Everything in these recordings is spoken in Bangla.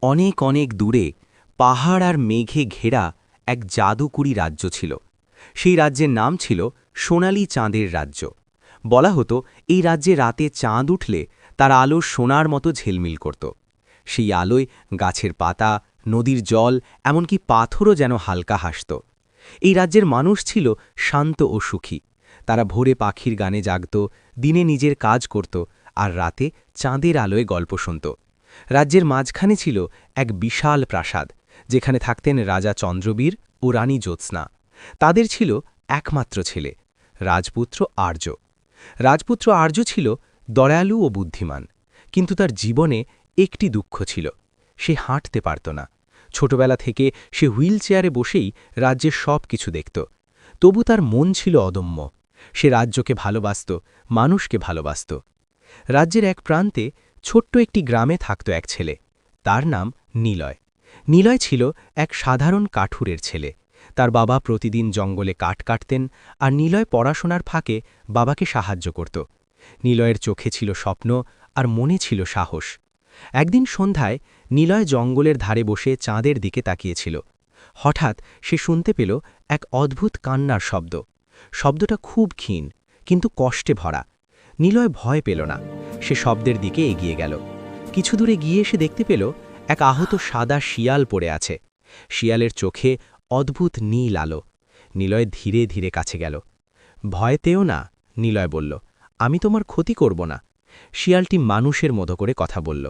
অনেক অনেক দূরে পাহাড় আর মেঘে ঘেরা এক জাদুকরি রাজ্য ছিল। সেই রাজ্যের নাম ছিল সোনালি চাঁদের রাজ্য। বলা হতো এই রাজ্যে রাতে চাঁদ উঠলে তার আলো সোনার মতো ঝিলমিল করত। সেই আলোয় গাছের পাতা, নদীর জল, এমনকি পাথরও যেন হালকা হাসত। এই রাজ্যের মানুষ ছিল শান্ত ও সুখী। তারা ভোরে পাখির গানে জাগত, দিনে নিজের কাজ করত, আর রাতে চাঁদের আলোয় গল্প শুনত। রাজ্যের মাঝখানে ছিল এক বিশাল প্রাসাদ, যেখানে থাকতেন রাজা চন্দ্রবীর ও রানী জ্যোৎস্না। তাদের ছিল একমাত্র ছেলে, রাজপুত্র আর্য। রাজপুত্র আর্য ছিল দয়ালু ও বুদ্ধিমান, কিন্তু তার জীবনে একটি দুঃখ ছিল, সে হাঁটতে পারত না। ছোটবেলা থেকে সে হুইল চেয়ারে বসেই রাজ্যের সব কিছু দেখত। তবু তার মন ছিল অদম্য। সে রাজ্যকে ভালোবাসত, মানুষকে ভালোবাসত। রাজ্যের এক প্রান্তে ছোট্ট একটি গ্রামে থাকত এক ছেলে, তার নাম নিলয়। নিলয় ছিল এক সাধারণ কাঠুরের ছেলে। তার বাবা প্রতিদিন জঙ্গলে কাঠ কাটতেন, আর নিলয় পড়াশোনার ফাঁকে বাবাকে সাহায্য করত। নিলয়ের চোখে ছিল স্বপ্ন, আর মনে ছিল সাহস। একদিন সন্ধ্যায় নিলয় জঙ্গলের ধারে বসে চাঁদের দিকে তাকিয়েছিল। হঠাৎ সে শুনতে পেল এক অদ্ভুত কান্নার শব্দ। শব্দটা খুব ক্ষীণ, কিন্তু কষ্টে ভরা। নিলয় ভয় পেল না, সে শব্দের দিকে এগিয়ে গেল। কিছু দূরে গিয়ে সে দেখতে পেল এক আহত সাদা শিয়াল পড়ে আছে। শিয়ালের চোখে অদ্ভুত নীল আলো। নিলয় ধীরে ধীরে কাছে গেল। ভয় পেও না, নিলয় বলল, আমি তোমার ক্ষতি করব না। শিয়ালটি মানুষের মতো করে কথা বলল।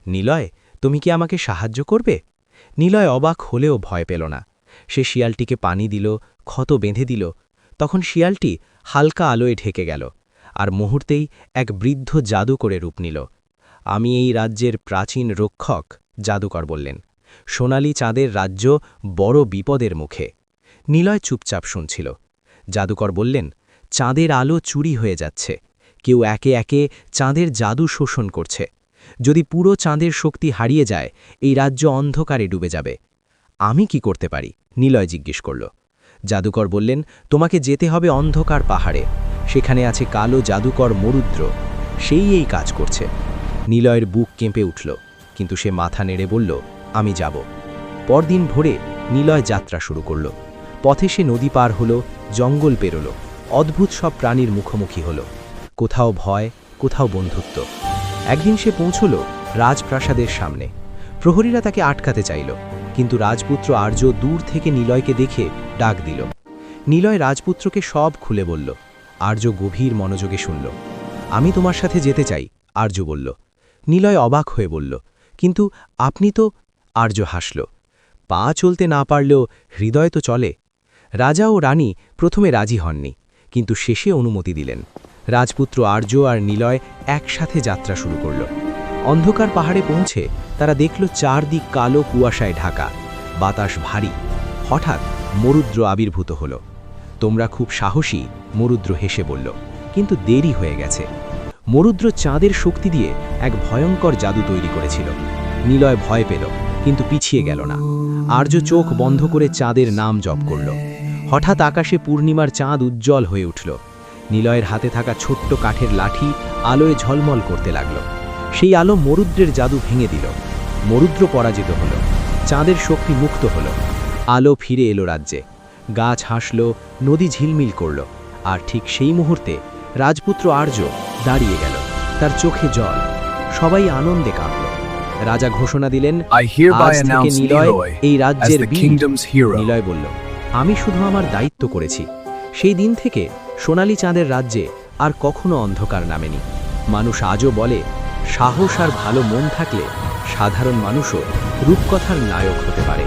নিলয়, তুমি কি আমাকে সাহায্য করবে? নিলয় অবাক হলেও ভয় পেল না। সে শিয়ালটিকে পানি দিল, ক্ষত বেঁধে দিল। তখন শিয়ালটি হালকা আলোয় ঢেকে গেল, আর মুহূর্তেই এক বৃদ্ধ জাদু করে রূপ নিল। আমি এই রাজ্যের প্রাচীন রক্ষক, জাদুকর বললেন। সোনালি চাঁদের রাজ্য বড় বিপদের মুখে। নিলয় চুপচাপ শুনছিল। জাদুকর বললেন, চাঁদের আলো চুরি হয়ে যাচ্ছে। কেউ একে একে চাঁদের জাদু শোষণ করছে। যদি পুরো চাঁদের শক্তি হারিয়ে যায়, এই রাজ্য অন্ধকারে ডুবে যাবে। আমি কি করতে পারি? নিলয় জিজ্ঞেস করল। জাদুকর বললেন, তোমাকে যেতে হবে অন্ধকার পাহাড়ে। সেখানে আছে কালো জাদুকর মরুদ্র, সেই এই কাজ করছে। নিলয়ের বুক কেঁপে উঠল, কিন্তু সে মাথা নেড়ে বলল, আমি যাব। পরদিন ভোরে নিলয় যাত্রা শুরু করল। পথে সে নদী পার হল, জঙ্গল পেরোল, অদ্ভুত সব প্রাণীর মুখোমুখি হল। কোথাও ভয়, কোথাও বন্ধুত্ব। একদিন সে পৌঁছল রাজপ্রাসাদের সামনে। প্রহরীরা তাকে আটকাতে চাইল, কিন্তু রাজপুত্র আর্য দূর থেকে নিলয়কে দেখে ডাক দিল। নিলয় রাজপুত্রকে সব খুলে বলল। আর্য গভীর মনোযোগে শুনল। আমি তোমার সাথে যেতে চাই, আর্য বলল। নিলয় অবাক হয়ে বলল, কিন্তু আপনি তো... আর্য হাসল। পা চলতে না পারলেও হৃদয় তো চলে। রাজা ও রানী প্রথমে রাজি হননি, কিন্তু শেষে অনুমতি দিলেন। রাজপুত্র আর্য আর নিলয় একসাথে যাত্রা শুরু করল। অন্ধকার পাহাড়ে পৌঁছে তারা দেখল চারদিক কালো কুয়াশায় ঢাকা, বাতাস ভারী। হঠাৎ মরুদ্র আবির্ভূত হল। তোমরা খুব সাহসী, মরুদ্র হেসে বলল, কিন্তু দেরি হয়ে গেছে। মরুদ্র চাঁদের শক্তি দিয়ে এক ভয়ঙ্কর জাদু তৈরি করেছিল। নিলয় ভয় পেল, কিন্তু পিছিয়ে গেল না। আর্য চোখ বন্ধ করে চাঁদের নাম জপ করল। হঠাৎ আকাশে পূর্ণিমার চাঁদ উজ্জ্বল হয়ে উঠল। নিলয়ের হাতে থাকা ছোট্ট কাঠের লাঠি আলোয় ঝলমল করতে লাগল। সেই আলো মরুদ্রের জাদু ভেঙে দিল। মরুদ্র পরাজিত হল, চাঁদের শক্তি মুক্ত হল। আলো ফিরে এলো রাজ্যে। গাছ হাসল, নদী ঝিলমিল করল। আর ঠিক সেই মুহূর্তে রাজপুত্র আর্য দাঁড়িয়ে গেল, তার চোখে জল। সবাই আনন্দে কাঁপল। রাজা ঘোষণা দিলেন, আজ থেকে নিলয় এই রাজ্যের বীর। নিলয় বলল, আমি শুধু আমার দায়িত্ব করেছি। সেই দিন থেকে সোনালি চাঁদের রাজ্যে আর কখনো অন্ধকার নামেনি। মানুষ আজও বলে, সাহস আর ভালো মন থাকলে সাধারণ মানুষও রূপকথার নায়ক হতে পারে।